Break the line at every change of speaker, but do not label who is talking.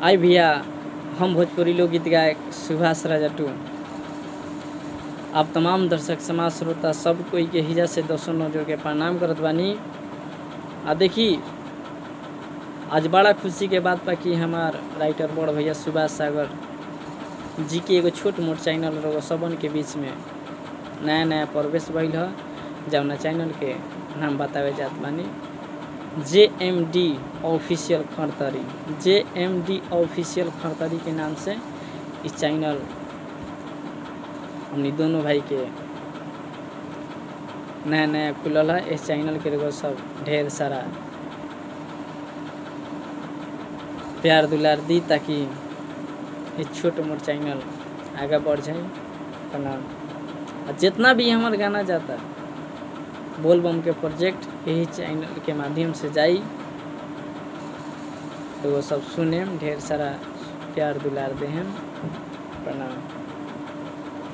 आई भैया, हम भोजपुरी लोकगीत गायक सुभाष राजाटू आप तमाम दर्शक समाज श्रोता सब कोई के हिजा से दोस्तों नौजों के प्रणाम करत बानी। आ देखी आज बड़ा खुशी के बात बा कि हमार राइटर बड़ भैया सुभाष सागर जी के एगो छोट मोट चैनल रहो सबन के बीच में नया प्रवेश भइल ह, जौना चैनल के नाम बतावे जात बानी JMD ऑफिशियल खरतरी। JMD ऑफिशियल खरतरी के नाम से इस चैनल हमनी दोनों भाई के नया खुलल है। इस चैनल के लोग सब ढेर सारा प्यार दुलार दी ताकि ये छोट मोट चैनल आगे बढ़ जाए। प्रणाम। जितना भी हमारे गाना जाता बोल बम के प्रोजेक्ट यही चैनल के माध्यम से जाई, तो वो सब सुने, ढेर सारा प्यार दुलार दे। प्रणाम।